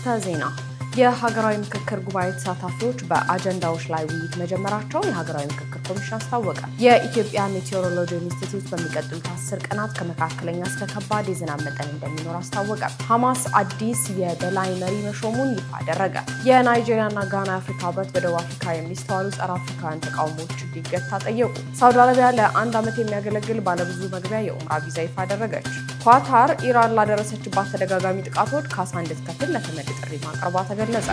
አርዕስተ ዜና የሀገራዊ ምክክር ጉባኤ ተሳታፊዎች በአጀንዳዎች ላይ ውይይት መጀመራቸውን የሀገራዊ ምክክር ኮሚሽን አስታወቀ። የኢትዮጵያ ሜቴዎሮሎጂ ኢንስቲትዩት በሚቀጥሉት 10 ቀናት ከመካከለኛ እስከ ከባድ የዝናብ መጠን እንደሚኖር አስታወቀ። ሐማስ አዲስ የበላይ መሪ መሾሙን ይፋ አደረገ። የናይጄሪያና ጋና የአፍሪካ ህብረት በደቡብ አፍሪካ የሚስተዋሉ ጸረ አፍሪካውያን ተቃውሞዎች እንዲገታ ጠየቁ። ሳውዲ አረቢያ ለ1 ዓመት የሚያገለግል ባለብዙ መግቢያ የኡምራ ቪዛ ይፋ አደረገች። ኳታር ኢራን ላደረሰችባት ተደጋጋሚ ጥቃቶች ካሳ እንድትከፍል ለተመድ ጥሪ ማቅረቧ ተገለጸ።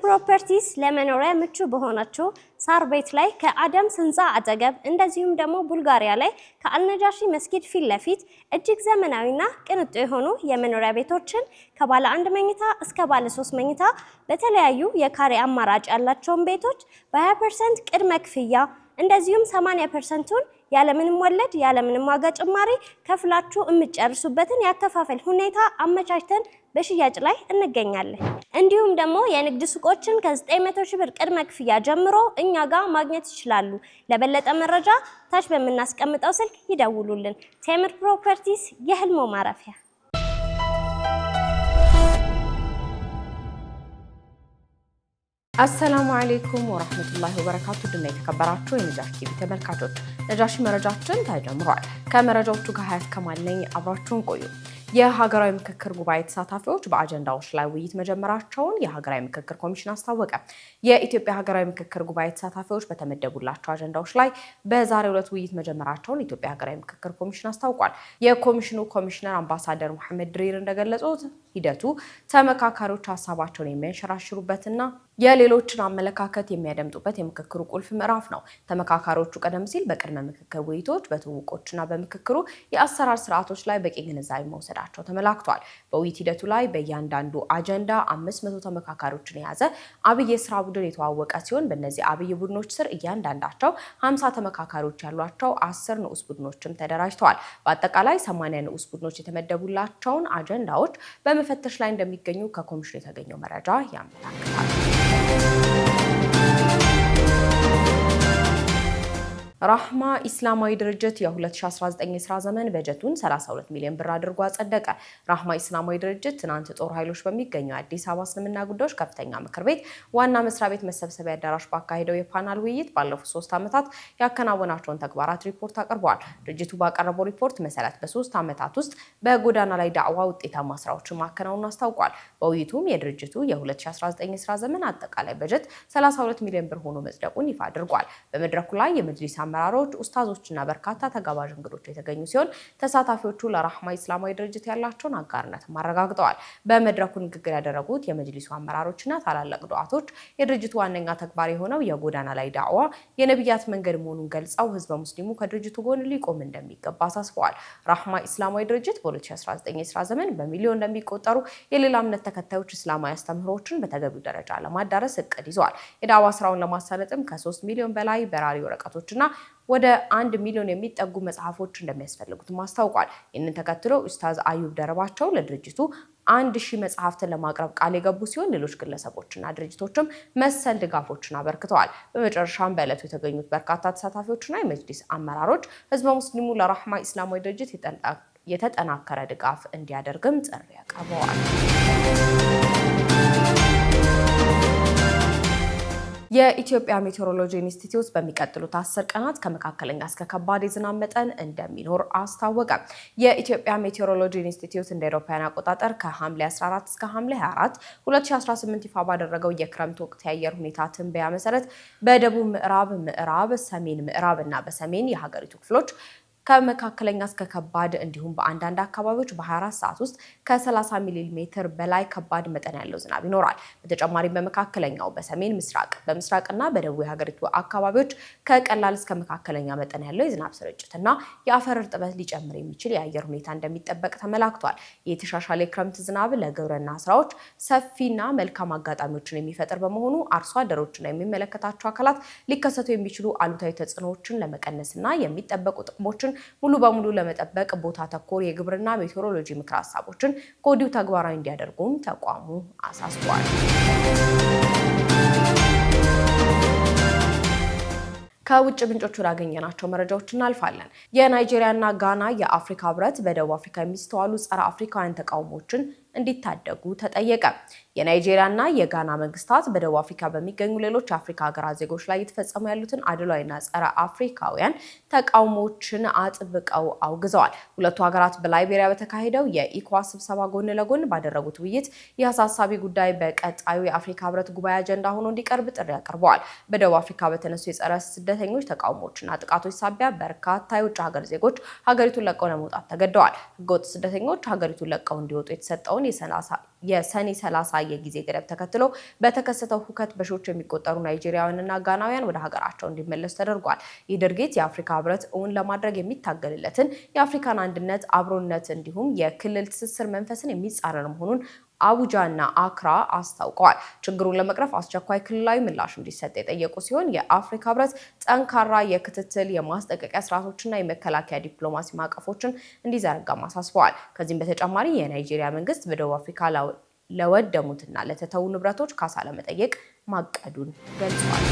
ፕሮፐርቲስ ለመኖሪያ ምቹ በሆነችው ሳር ቤት ላይ ከአደምስ ህንፃ አጠገብ እንደዚሁም ደግሞ ቡልጋሪያ ላይ ከአልነጃሺ መስጊድ ፊት ለፊት እጅግ ዘመናዊና ቅንጡ የሆኑ የመኖሪያ ቤቶችን ከባለ 1 መኝታ እስከ ባለ 3 መኝታ በተለያዩ የካሬ አማራጭ ያላቸውን ቤቶች በ20% ቅድመ ክፍያ እንደዚሁም 80%ቱን ያለምንም ወለድ ያለምንም ዋጋ ጭማሪ ከፍላችሁ የምትጨርሱበትን ያከፋፈል ሁኔታ አመቻችተን በሽያጭ ላይ እንገኛለን። እንዲሁም ደግሞ የንግድ ሱቆችን ከ900 ሺህ ብር ቅድመ ክፍያ ጀምሮ እኛ ጋር ማግኘት ይችላሉ። ለበለጠ መረጃ ታች በምናስቀምጠው ስልክ ይደውሉልን። ቴምር ፕሮፐርቲስ የህልሞ ማረፊያ። አሰላሙ አለይኩም ወራህመቱላሂ ወበረካቱ። ድና የተከበራችሁ የነጃሺ ቲቪ ተመልካቾች ነጃሺ መረጃችን ተጀምሯል። ከመረጃዎቹ ጋር ሀያት ከማል ነኝ። አብራችሁን ቆዩ። የሀገራዊ ምክክር ጉባኤ ተሳታፊዎች በአጀንዳዎች ላይ ውይይት መጀመራቸውን የሀገራዊ ምክክር ኮሚሽን አስታወቀ። የኢትዮጵያ ሀገራዊ ምክክር ጉባኤ ተሳታፊዎች በተመደቡላቸው አጀንዳዎች ላይ በዛሬው ዕለት ውይይት መጀመራቸውን የኢትዮጵያ ሀገራዊ ምክክር ኮሚሽን አስታውቋል። የኮሚሽኑ ኮሚሽነር አምባሳደር መሐመድ ድሪር እንደገለጹት ሂደቱ ተመካካሪዎች ሀሳባቸውን የሚያንሸራሽሩበትና የሌሎችን አመለካከት የሚያደምጡበት የምክክሩ ቁልፍ ምዕራፍ ነው። ተመካካሪዎቹ ቀደም ሲል በቅድመ ምክክር ውይይቶች፣ በትውውቆችና በምክክሩ የአሰራር ስርዓቶች ላይ በቂ ግንዛቤ መውሰዳቸው ተመላክቷል። በውይይት ሂደቱ ላይ በእያንዳንዱ አጀንዳ 500 ተመካካሪዎችን የያዘ አብይ የስራ ቡድን የተዋወቀ ሲሆን በእነዚህ አብይ ቡድኖች ስር እያንዳንዳቸው 50 ተመካካሪዎች ያሏቸው 10 ንዑስ ቡድኖችም ተደራጅተዋል። በአጠቃላይ 80 ንዑስ ቡድኖች የተመደቡላቸውን አጀንዳዎች በመፈተሽ ላይ እንደሚገኙ ከኮሚሽኑ የተገኘው መረጃ ያመለክታል። ራህማ ኢስላማዊ ድርጅት የ2019 የስራ ዘመን በጀቱን 32 ሚሊዮን ብር አድርጎ አጸደቀ። ራህማ ኢስላማዊ ድርጅት ትናንት ጦር ኃይሎች በሚገኘው አዲስ አበባ እስልምና ጉዳዮች ከፍተኛ ምክር ቤት ዋና መስሪያ ቤት መሰብሰቢያ አዳራሽ ባካሄደው የፓናል ውይይት ባለፉት 3 ዓመታት ያከናወናቸውን ተግባራት ሪፖርት አቅርበዋል። ድርጅቱ ባቀረበው ሪፖርት መሰረት በ3 ዓመታት ውስጥ በጎዳና ላይ ዳዕዋ ውጤታማ ስራዎችን ማከናወኑን አስታውቋል። በውይይቱም የድርጅቱ የ2019 የስራ ዘመን አጠቃላይ በጀት 32 ሚሊዮን ብር ሆኖ መጽደቁን ይፋ አድርጓል። በመድረኩ ላይ የመጅሊስ አመራሮች፣ ኡስታዞችና በርካታ ተጋባዥ እንግዶች የተገኙ ሲሆን ተሳታፊዎቹ ለራህማ ኢስላማዊ ድርጅት ያላቸውን አጋርነት አረጋግጠዋል። በመድረኩ ንግግር ያደረጉት የመጅሊሱ አመራሮችና ታላላቅ ዱዓቶች የድርጅቱ ዋነኛ ተግባር የሆነው የጎዳና ላይ ዳዕዋ የነብያት መንገድ መሆኑን ገልጸው ህዝበ ሙስሊሙ ከድርጅቱ ጎን ሊቆም እንደሚገባ አሳስበዋል። ራህማ ኢስላማዊ ድርጅት በ2019 የስራ ዘመን በሚሊዮን እንደሚቆጠሩ የሌላ እምነት ተከታዮች እስላማዊ አስተምህሮችን በተገቢው ደረጃ ለማዳረስ እቅድ ይዘዋል። የዳዕዋ ስራውን ለማሳለጥም ከ3 ሚሊዮን በላይ በራሪ ወረቀቶችና ወደ 1 ሚሊዮን የሚጠጉ መጽሐፎች እንደሚያስፈልጉትም አስታውቋል። ይህንን ተከትሎ ኡስታዝ አዩብ ደረባቸው ለድርጅቱ 1000 መጽሐፍትን ለማቅረብ ቃል የገቡ ሲሆን ሌሎች ግለሰቦችና ድርጅቶችም መሰል ድጋፎችን አበርክተዋል። በመጨረሻም በዕለቱ የተገኙት በርካታ ተሳታፊዎችና የመጅሊስ አመራሮች ህዝበ ሙስሊሙ ለራህማ ኢስላማዊ ድርጅት የተጠናከረ ድጋፍ እንዲያደርግም ጥሪ አቅርበዋል። የኢትዮጵያ ሜቴዎሮሎጂ ኢንስቲትዩት በሚቀጥሉት 10 ቀናት ከመካከለኛ እስከ ከባድ የዝናብ መጠን እንደሚኖር አስታወቀ። የኢትዮጵያ ሜቴዎሮሎጂ ኢንስቲትዩት እንደ አውሮፓውያን አቆጣጠር ከሐምሌ 14 እስከ ሐምሌ 24 2018 ይፋ ባደረገው የክረምት ወቅት የአየር ሁኔታ ትንበያ መሰረት በደቡብ ምዕራብ፣ ሰሜን ምዕራብ እና በሰሜን የሀገሪቱ ክፍሎች ከመካከለኛ እስከ ከባድ እንዲሁም በአንዳንድ አካባቢዎች በ24 ሰዓት ውስጥ ከ30 ሚሊ ሜትር በላይ ከባድ መጠን ያለው ዝናብ ይኖራል። በተጨማሪም በመካከለኛው፣ በሰሜን ምስራቅ፣ በምስራቅና በደቡብ የሀገሪቱ አካባቢዎች ከቀላል እስከ መካከለኛ መጠን ያለው የዝናብ ስርጭትና የአፈር እርጥበት ሊጨምር የሚችል የአየር ሁኔታ እንደሚጠበቅ ተመላክቷል። የተሻሻለ የክረምት ዝናብ ለግብርና ስራዎች ሰፊና መልካም አጋጣሚዎችን የሚፈጥር በመሆኑ አርሶ አደሮችና የሚመለከታቸው አካላት ሊከሰቱ የሚችሉ አሉታዊ ተጽዕኖዎችን ለመቀነስና የሚጠበቁ ጥቅሞችን ሙሉ በሙሉ ለመጠበቅ ቦታ ተኮር የግብርና ሜቴዎሮሎጂ ምክረ ሀሳቦችን ከወዲሁ ተግባራዊ እንዲያደርጉም ተቋሙ አሳስቧል። ከውጭ ምንጮች ወዳገኘናቸው መረጃዎች እናልፋለን። የናይጄሪያና ጋና የአፍሪካ ህብረት በደቡብ አፍሪካ የሚስተዋሉ ጸረ አፍሪካውያን ተቃውሞችን እንዲታደጉ ተጠየቀ። የናይጄሪያና የጋና መንግስታት በደቡብ አፍሪካ በሚገኙ ሌሎች የአፍሪካ ሀገራት ዜጎች ላይ የተፈጸሙ ያሉትን አድሏዊና ጸረ አፍሪካውያን ተቃውሞችን አጥብቀው አውግዘዋል። ሁለቱ ሀገራት በላይቤሪያ በተካሄደው የኢኮዋስ ስብሰባ ጎን ለጎን ባደረጉት ውይይት የአሳሳቢ ጉዳይ በቀጣዩ የአፍሪካ ህብረት ጉባኤ አጀንዳ ሆኖ እንዲቀርብ ጥሪ አቅርበዋል። በደቡብ አፍሪካ በተነሱ የጸረ ስደተኞች ተቃውሞችና ጥቃቶች ሳቢያ በርካታ የውጭ ሀገር ዜጎች ሀገሪቱን ለቀው ለመውጣት ተገደዋል። ህገወጥ ስደተኞች ሀገሪቱን ለቀው እንዲወጡ የተሰጠውን የሰኔ 30 የጊዜ ገደብ ተከትሎ በተከሰተው ሁከት በሺዎች የሚቆጠሩ ናይጄሪያውያንና ጋናውያን ወደ ሀገራቸው እንዲመለሱ ተደርጓል። ይህ ድርጊት የአፍሪካ ህብረት እውን ለማድረግ የሚታገልለትን የአፍሪካን አንድነት፣ አብሮነት እንዲሁም የክልል ትስስር መንፈስን የሚጻረር መሆኑን አቡጃና አክራ አስታውቀዋል። ችግሩን ለመቅረፍ አስቸኳይ ክልላዊ ምላሽ እንዲሰጥ የጠየቁ ሲሆን የአፍሪካ ህብረት ጠንካራ የክትትል የማስጠንቀቂያ ስርዓቶችና የመከላከያ ዲፕሎማሲ ማዕቀፎችን እንዲዘረጋም አሳስበዋል። ከዚህም በተጨማሪ የናይጄሪያ መንግስት በደቡብ አፍሪካ ለወደሙትና ለተተዉ ንብረቶች ካሳ ለመጠየቅ ማቀዱን ገልጿል።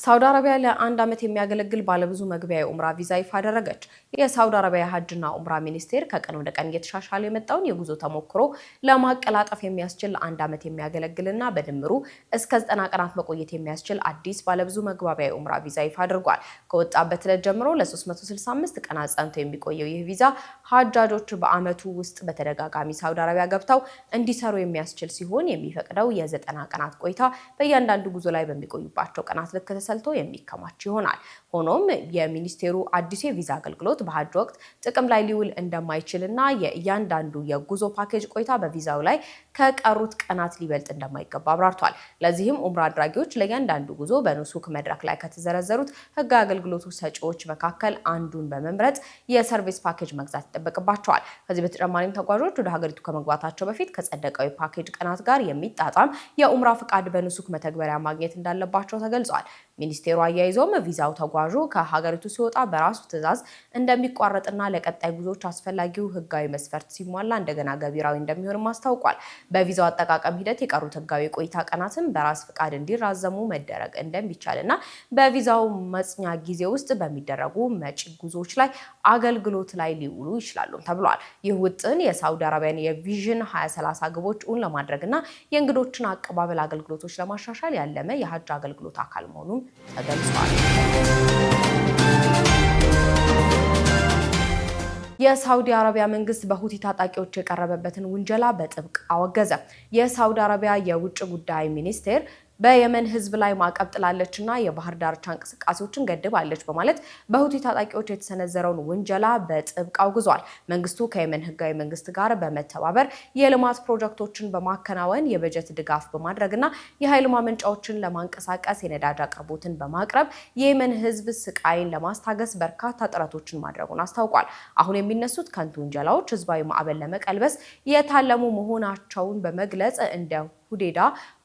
ሳውዲ አረቢያ ለአንድ ዓመት የሚያገለግል ባለብዙ መግቢያ የኡምራ ቪዛ ይፋ አደረገች። የሳውዲ አረቢያ ሀጅና ኡምራ ሚኒስቴር ከቀን ወደ ቀን እየተሻሻለ የመጣውን የጉዞ ተሞክሮ ለማቀላጠፍ የሚያስችል አንድ ዓመት የሚያገለግልና በድምሩ እስከ 90 ቀናት መቆየት የሚያስችል አዲስ ባለብዙ መግባቢያ የኡምራ ቪዛ ይፋ አድርጓል። ከወጣበት ዕለት ጀምሮ ለ365 ቀናት ጸንቶ የሚቆየው ይህ ቪዛ ሀጃጆች በዓመቱ ውስጥ በተደጋጋሚ ሳውዲ አረቢያ ገብተው እንዲሰሩ የሚያስችል ሲሆን የሚፈቅደው የ90 ቀናት ቆይታ በእያንዳንዱ ጉዞ ላይ በሚቆዩባቸው ቀናት ልክ ተሰልቶ የሚከማች ይሆናል። ሆኖም የሚኒስቴሩ አዲሱ የቪዛ አገልግሎት በሀጅ ወቅት ጥቅም ላይ ሊውል እንደማይችልና የእያንዳንዱ የጉዞ ፓኬጅ ቆይታ በቪዛው ላይ ከቀሩት ቀናት ሊበልጥ እንደማይገባ አብራርቷል። ለዚህም ኡምራ አድራጊዎች ለእያንዳንዱ ጉዞ በኑሱክ መድረክ ላይ ከተዘረዘሩት ህጋዊ አገልግሎቱ ሰጪዎች መካከል አንዱን በመምረጥ የሰርቪስ ፓኬጅ መግዛት ይጠበቅባቸዋል። ከዚህ በተጨማሪም ተጓዦች ወደ ሀገሪቱ ከመግባታቸው በፊት ከጸደቀው የፓኬጅ ቀናት ጋር የሚጣጣም የኡምራ ፍቃድ በኑሱክ መተግበሪያ ማግኘት እንዳለባቸው ተገልጿል። ሚኒስቴሩ አያይዘውም ቪዛው ተጓዡ ከሀገሪቱ ሲወጣ በራሱ ትዕዛዝ እንደሚቋረጥና ለቀጣይ ጉዞዎች አስፈላጊው ህጋዊ መስፈርት ሲሟላ እንደገና ገቢራዊ እንደሚሆንም አስታውቋል። በቪዛው አጠቃቀም ሂደት የቀሩት ህጋዊ ቆይታ ቀናትን በራስ ፍቃድ እንዲራዘሙ መደረግ እንደሚቻልና በቪዛው መጽኛ ጊዜ ውስጥ በሚደረጉ መጪ ጉዞዎች ላይ አገልግሎት ላይ ሊውሉ ይችላሉ ተብሏል። ይህ ውጥን የሳውዲ አረቢያን የቪዥን 2030 ግቦች እውን ለማድረግና የእንግዶችን አቀባበል አገልግሎቶች ለማሻሻል ያለመ የሀጅ አገልግሎት አካል መሆኑን ተገልጿል። የሳውዲ አረቢያ መንግስት በሁቲ ታጣቂዎች የቀረበበትን ውንጀላ በጥብቅ አወገዘ። የሳውዲ አረቢያ የውጭ ጉዳይ ሚኒስቴር በየመን ህዝብ ላይ ማዕቀብ ጥላለችና የባህር ዳርቻ እንቅስቃሴዎችን ገድባለች በማለት በሁቲ ታጣቂዎች የተሰነዘረውን ውንጀላ በጥብቅ አውግዟል። መንግስቱ ከየመን ህጋዊ መንግስት ጋር በመተባበር የልማት ፕሮጀክቶችን በማከናወን የበጀት ድጋፍ በማድረግና የኃይል ማመንጫዎችን ለማንቀሳቀስ የነዳጅ አቅርቦትን በማቅረብ የየመን ህዝብ ስቃይን ለማስታገስ በርካታ ጥረቶችን ማድረጉን አስታውቋል። አሁን የሚነሱት ከንቱ ውንጀላዎች ህዝባዊ ማዕበል ለመቀልበስ የታለሙ መሆናቸውን በመግለጽ እንደ ሁዴዳ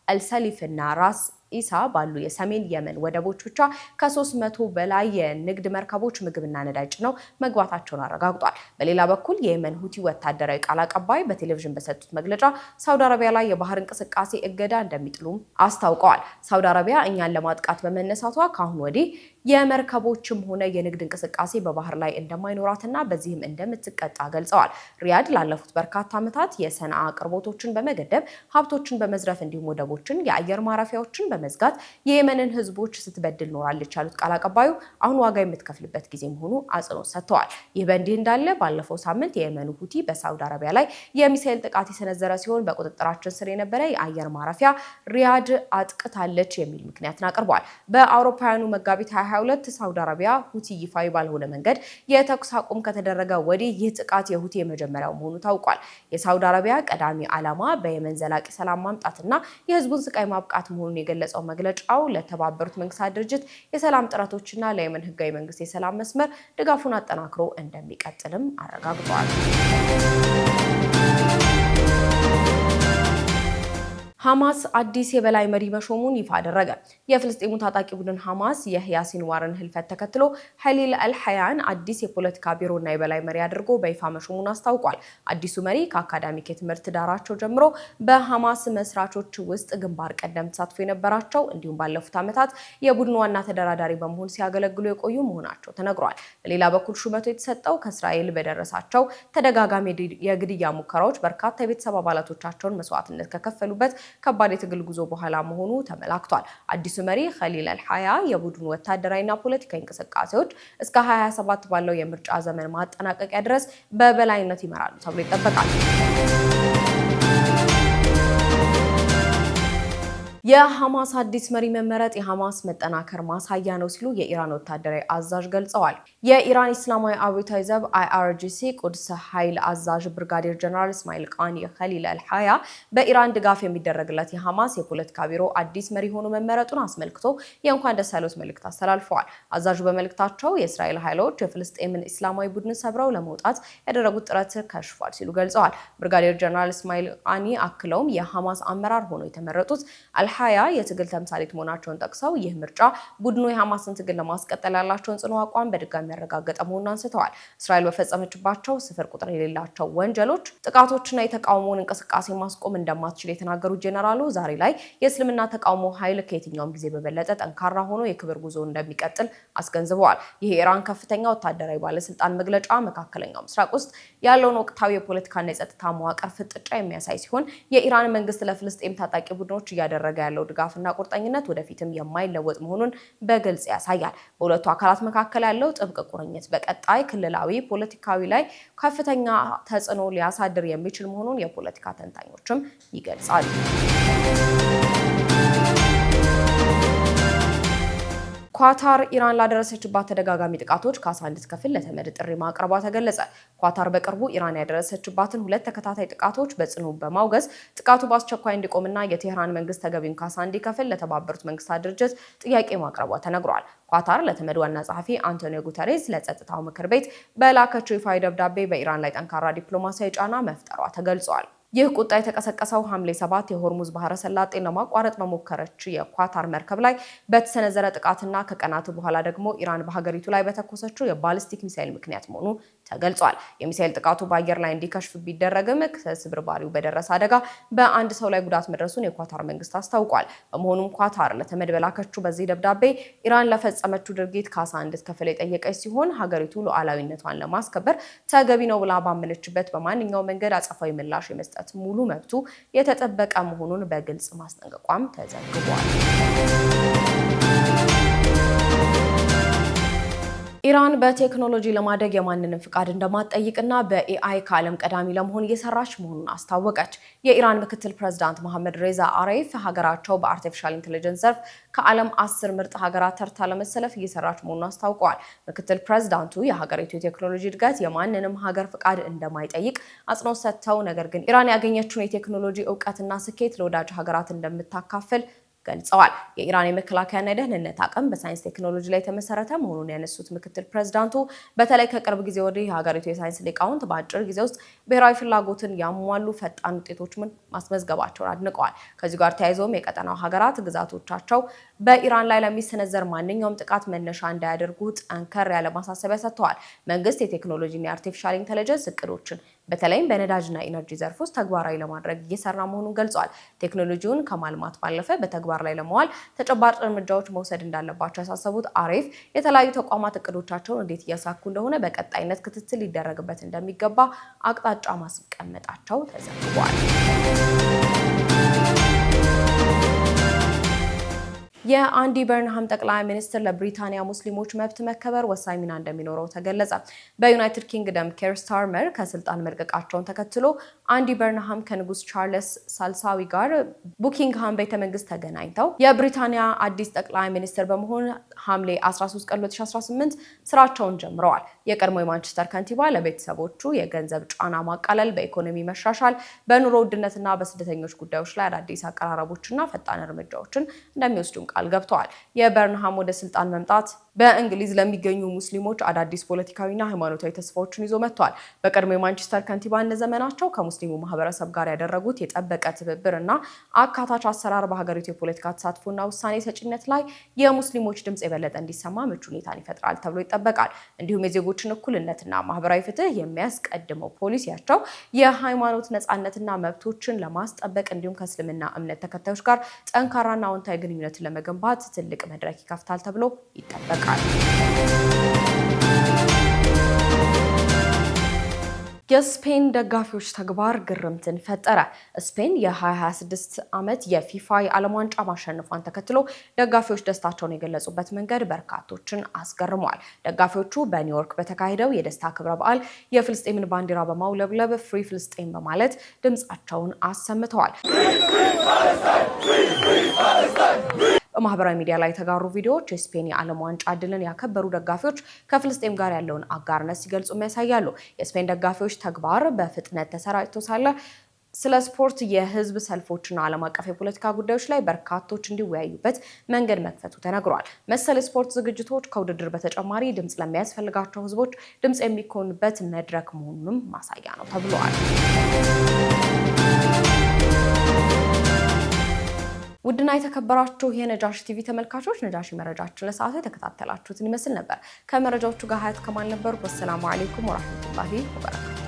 አልሰሊፍና ራስ ኢሳ ባሉ የሰሜን የመን ወደቦች ብቻ ከ300 በላይ የንግድ መርከቦች ምግብና ነዳጅ ጭነው መግባታቸውን አረጋግጧል። በሌላ በኩል የየመን ሁቲ ወታደራዊ ቃል አቀባይ በቴሌቪዥን በሰጡት መግለጫ ሳውዲ አረቢያ ላይ የባህር እንቅስቃሴ እገዳ እንደሚጥሉም አስታውቀዋል። ሳውዲ አረቢያ እኛን ለማጥቃት በመነሳቷ ከአሁን ወዲህ የመርከቦችም ሆነ የንግድ እንቅስቃሴ በባህር ላይ እንደማይኖራትና በዚህም እንደምትቀጣ ገልጸዋል። ሪያድ ላለፉት በርካታ ዓመታት የሰንዓ አቅርቦቶችን በመገደብ ሀብቶችን በመዝረፍ እንዲሁም ወደቦችን፣ የአየር ማረፊያዎችን በመዝጋት የየመንን ህዝቦች ስትበድል ኖራለች ያሉት ቃል አቀባዩ አሁን ዋጋ የምትከፍልበት ጊዜ መሆኑ አጽንኦት ሰጥተዋል። ይህ በእንዲህ እንዳለ ባለፈው ሳምንት የየመኑ ሁቲ በሳውዲ አረቢያ ላይ የሚሳኤል ጥቃት የሰነዘረ ሲሆን በቁጥጥራችን ስር የነበረ የአየር ማረፊያ ሪያድ አጥቅታለች የሚል ምክንያትን አቅርቧል። በአውሮፓውያኑ መጋቢት 22 ሳውዲ አረቢያ ሁቲ ይፋዊ ባልሆነ መንገድ የተኩስ አቁም ከተደረገ ወዲህ ይህ ጥቃት የሁቲ የመጀመሪያው መሆኑ ታውቋል። የሳውዲ አረቢያ ቀዳሚ ዓላማ በየመን ዘላቂ ሰላም ማምጣትና የህዝቡን ስቃይ ማብቃት መሆኑን የገለጸው መግለጫው ለተባበሩት መንግስታት ድርጅት የሰላም ጥረቶችና ለየመን ህጋዊ መንግስት የሰላም መስመር ድጋፉን አጠናክሮ እንደሚቀጥልም አረጋግጧል። ሐማስ አዲስ የበላይ መሪ መሾሙን ይፋ አደረገ። የፍልስጤሙ ታጣቂ ቡድን ሐማስ የህያ ሲንዋርን ህልፈት ተከትሎ ኸሊል አልሐያን አዲስ የፖለቲካ ቢሮና የበላይ መሪ አድርጎ በይፋ መሾሙን አስታውቋል። አዲሱ መሪ ከአካዳሚክ የትምህርት ዳራቸው ጀምሮ በሐማስ መስራቾች ውስጥ ግንባር ቀደም ተሳትፎ የነበራቸው እንዲሁም ባለፉት ዓመታት የቡድኑ ዋና ተደራዳሪ በመሆን ሲያገለግሉ የቆዩ መሆናቸው ተነግሯል። በሌላ በኩል ሹመቱ የተሰጠው ከእስራኤል በደረሳቸው ተደጋጋሚ የግድያ ሙከራዎች በርካታ የቤተሰብ አባላቶቻቸውን መስዋዕትነት ከከፈሉበት ከባድ የትግል ጉዞ በኋላ መሆኑ ተመላክቷል። አዲሱ መሪ ኸሊል አልሐያ የቡድኑ ወታደራዊና ፖለቲካዊ እንቅስቃሴዎች እስከ 2027 ባለው የምርጫ ዘመን ማጠናቀቂያ ድረስ በበላይነት ይመራሉ ተብሎ ይጠበቃል። የሐማስ አዲስ መሪ መመረጥ የሐማስ መጠናከር ማሳያ ነው ሲሉ የኢራን ወታደራዊ አዛዥ ገልጸዋል። የኢራን እስላማዊ አብዮታዊ ዘብ IRGC ቁድስ ኃይል አዛዥ ብርጋዴር ጀነራል እስማኤል ቃኒ ኸሊል አልሐያ በኢራን ድጋፍ የሚደረግለት የሐማስ የፖለቲካ ቢሮ አዲስ መሪ ሆኖ መመረጡን አስመልክቶ የእንኳን ደስ ያሎት መልእክት አስተላልፈዋል። አዛዡ በመልእክታቸው የእስራኤል ኃይሎች የፍልስጤምን እስላማዊ ቡድን ሰብረው ለመውጣት ያደረጉት ጥረት ከሽፏል ሲሉ ገልጸዋል። ብርጋዴር ጀነራል እስማኤል ቃኒ አክለውም የሐማስ አመራር ሆኖ የተመረጡት ሀያ የትግል ተምሳሌት መሆናቸውን ጠቅሰው ይህ ምርጫ ቡድኑ የሐማስን ትግል ለማስቀጠል ያላቸውን ጽኑ አቋም በድጋሚ ያረጋገጠ መሆኑን አንስተዋል። እስራኤል በፈጸመችባቸው ስፍር ቁጥር የሌላቸው ወንጀሎች፣ ጥቃቶችና የተቃውሞውን እንቅስቃሴ ማስቆም እንደማትችል የተናገሩት ጄኔራሉ ዛሬ ላይ የእስልምና ተቃውሞ ኃይል ከየትኛውም ጊዜ በበለጠ ጠንካራ ሆኖ የክብር ጉዞ እንደሚቀጥል አስገንዝበዋል። ይህ የኢራን ከፍተኛ ወታደራዊ ባለስልጣን መግለጫ መካከለኛው ምስራቅ ውስጥ ያለውን ወቅታዊ የፖለቲካና የጸጥታ መዋቅር ፍጥጫ የሚያሳይ ሲሆን የኢራን መንግስት ለፍልስጤም ታጣቂ ቡድኖች እያደረገ ያለው ድጋፍና ቁርጠኝነት ወደፊትም የማይለወጥ መሆኑን በግልጽ ያሳያል። በሁለቱ አካላት መካከል ያለው ጥብቅ ቁርኝት በቀጣይ ክልላዊ ፖለቲካዊ ላይ ከፍተኛ ተጽዕኖ ሊያሳድር የሚችል መሆኑን የፖለቲካ ተንታኞችም ይገልጻሉ። ኳታር ኢራን ላደረሰችባት ተደጋጋሚ ጥቃቶች ካሳ እንድትከፍል ለተመድ ጥሪ ማቅረቧ ተገለጸ። ኳታር በቅርቡ ኢራን ያደረሰችባትን 2 ተከታታይ ጥቃቶች በጽኑ በማውገዝ ጥቃቱ በአስቸኳይ እንዲቆምና የቴህራን መንግስት ተገቢውን ካሳ እንዲከፍል ለተባበሩት መንግስታት ድርጅት ጥያቄ ማቅረቧ ተነግሯል። ኳታር ለተመድ ዋና ጸሐፊ አንቶኒዮ ጉተሬስ ለጸጥታው ምክር ቤት በላከችው ይፋዊ ደብዳቤ በኢራን ላይ ጠንካራ ዲፕሎማሲያዊ ጫና መፍጠሯ ተገልጿል። ይህ ቁጣ የተቀሰቀሰው ሐምሌ 7 የሆርሙዝ ባህረ ሰላጤን ለማቋረጥ በሞከረች የኳታር መርከብ ላይ በተሰነዘረ ጥቃትና ከቀናት በኋላ ደግሞ ኢራን በሀገሪቱ ላይ በተኮሰችው የባሊስቲክ ሚሳኤል ምክንያት መሆኑ ተገልጿል። የሚሳኤል ጥቃቱ በአየር ላይ እንዲከሽፍ ቢደረግም ከስብርባሪው በደረሰ አደጋ በአንድ ሰው ላይ ጉዳት መድረሱን የኳታር መንግስት አስታውቋል። በመሆኑም ኳታር ለተመድ በላከችው በዚህ ደብዳቤ ኢራን ለፈጸመችው ድርጊት ካሳ እንድትከፍል የጠየቀች ሲሆን ሀገሪቱ ሉዓላዊነቷን ለማስከበር ተገቢ ነው ብላ ባመነችበት በማንኛውም መንገድ አጸፋዊ ምላሽ የመስጠት ሙሉ መብቱ የተጠበቀ መሆኑን በግልጽ ማስጠንቀቋም ተዘግቧል። ኢራን በቴክኖሎጂ ለማደግ የማንንም ፍቃድ እንደማትጠይቅና በኤአይ ከዓለም ቀዳሚ ለመሆን እየሰራች መሆኑን አስታወቀች። የኢራን ምክትል ፕሬዝዳንት መሐመድ ሬዛ አሬፍ ሀገራቸው በአርቲፊሻል ኢንተለጀንስ ዘርፍ ከዓለም 10 ምርጥ ሀገራት ተርታ ለመሰለፍ እየሰራች መሆኑን አስታውቀዋል። ምክትል ፕሬዝዳንቱ የሀገሪቱ የቴክኖሎጂ እድገት የማንንም ሀገር ፍቃድ እንደማይጠይቅ አጽንኦት ሰጥተው ነገር ግን ኢራን ያገኘችውን የቴክኖሎጂ እውቀትና ስኬት ለወዳጅ ሀገራት እንደምታካፍል ገልጸዋል። የኢራን የመከላከያና የደህንነት አቅም በሳይንስ ቴክኖሎጂ ላይ የተመሰረተ መሆኑን ያነሱት ምክትል ፕሬዝዳንቱ በተለይ ከቅርብ ጊዜ ወዲህ የሀገሪቱ የሳይንስ ሊቃውንት በአጭር ጊዜ ውስጥ ብሔራዊ ፍላጎትን ያሟሉ ፈጣን ውጤቶችን ማስመዝገባቸውን አድንቀዋል። ከዚህ ጋር ተያይዞም የቀጠናው ሀገራት ግዛቶቻቸው በኢራን ላይ ለሚሰነዘር ማንኛውም ጥቃት መነሻ እንዳያደርጉ ጠንከር ያለ ማሳሰቢያ ሰጥተዋል። መንግስት የቴክኖሎጂና የአርቲፊሻል ኢንተለጀንስ እቅዶችን በተለይም በነዳጅና ኢነርጂ ዘርፍ ውስጥ ተግባራዊ ለማድረግ እየሰራ መሆኑን ገልጿል። ቴክኖሎጂውን ከማልማት ባለፈ በተግባር ላይ ለመዋል ተጨባጭ እርምጃዎች መውሰድ እንዳለባቸው ያሳሰቡት አሬፍ የተለያዩ ተቋማት እቅዶቻቸውን እንዴት እያሳኩ እንደሆነ በቀጣይነት ክትትል ሊደረግበት እንደሚገባ አቅጣጫ ማስቀመጣቸው ተዘግቧል። የአንዲ በርንሃም ጠቅላይ ሚኒስትር ለብሪታንያ ሙስሊሞች መብት መከበር ወሳኝ ሚና እንደሚኖረው ተገለጸ። በዩናይትድ ኪንግደም ኬር ስታርመር ከስልጣን መልቀቃቸውን ተከትሎ አንዲ በርንሃም ከንጉስ ቻርልስ ሳልሳዊ ጋር ቡኪንግሃም ቤተመንግስት ተገናኝተው የብሪታንያ አዲስ ጠቅላይ ሚኒስትር በመሆን ሐምሌ 13 ቀን 2018 ስራቸውን ጀምረዋል። የቀድሞ የማንቸስተር ከንቲባ ለቤተሰቦቹ የገንዘብ ጫና ማቃለል፣ በኢኮኖሚ መሻሻል፣ በኑሮ ውድነትና በስደተኞች ጉዳዮች ላይ አዳዲስ አቀራረቦችና ፈጣን እርምጃዎችን እንደሚወስዱ ቃል ገብተዋል። የበርንሃም ወደ ስልጣን መምጣት በእንግሊዝ ለሚገኙ ሙስሊሞች አዳዲስ ፖለቲካዊና ሃይማኖታዊ ተስፋዎችን ይዞ መጥቷል። በቀድሞ የማንቸስተር ከንቲባነት ዘመናቸው ከሙስሊሙ ማህበረሰብ ጋር ያደረጉት የጠበቀ ትብብርና አካታች አሰራር በሀገሪቱ የፖለቲካ ተሳትፎና ውሳኔ ሰጪነት ላይ የሙስሊሞች ድምጽ የበለጠ እንዲሰማ ምቹ ሁኔታን ይፈጥራል ተብሎ ይጠበቃል። እንዲሁም የዜጎችን እኩልነትና ማህበራዊ ፍትህ የሚያስቀድመው ፖሊሲያቸው የሃይማኖት ነጻነትና መብቶችን ለማስጠበቅ እንዲሁም ከእስልምና እምነት ተከታዮች ጋር ጠንካራና አዎንታዊ ግንኙነትን ለመገንባት ትልቅ መድረክ ይከፍታል ተብሎ ይጠበቃል። የስፔን ደጋፊዎች ተግባር ግርምትን ፈጠረ። ስፔን የ2026 ዓመት የፊፋ የዓለም ዋንጫ ማሸነፏን ተከትሎ ደጋፊዎች ደስታቸውን የገለጹበት መንገድ በርካቶችን አስገርሟል። ደጋፊዎቹ በኒውዮርክ በተካሄደው የደስታ ክብረ በዓል የፍልስጤምን ባንዲራ በማውለብለብ ፍሪ ፍልስጤም በማለት ድምጻቸውን አሰምተዋል። በማህበራዊ ሚዲያ ላይ የተጋሩ ቪዲዮዎች የስፔን የዓለም ዋንጫ ድልን ያከበሩ ደጋፊዎች ከፍልስጤም ጋር ያለውን አጋርነት ሲገልጹ ያሳያሉ። የስፔን ደጋፊዎች ተግባር በፍጥነት ተሰራጭቶ ሳለ ስለ ስፖርት የህዝብ ሰልፎችና ዓለም አቀፍ የፖለቲካ ጉዳዮች ላይ በርካቶች እንዲወያዩበት መንገድ መክፈቱ ተነግሯል። መሰል ስፖርት ዝግጅቶች ከውድድር በተጨማሪ ድምጽ ለሚያስፈልጋቸው ህዝቦች ድምጽ የሚኮኑበት መድረክ መሆኑንም ማሳያ ነው ተብሏል። ውድና የተከበራችሁ የነጃሺ ቲቪ ተመልካቾች ነጃሺ መረጃችን ለሰዓቱ የተከታተላችሁትን ይመስል ነበር። ከመረጃዎቹ ጋር ሀያት ከማል ነበርኩ። ወሰላሙ አለይኩም ወራህመቱላሂ ወበረካቱ።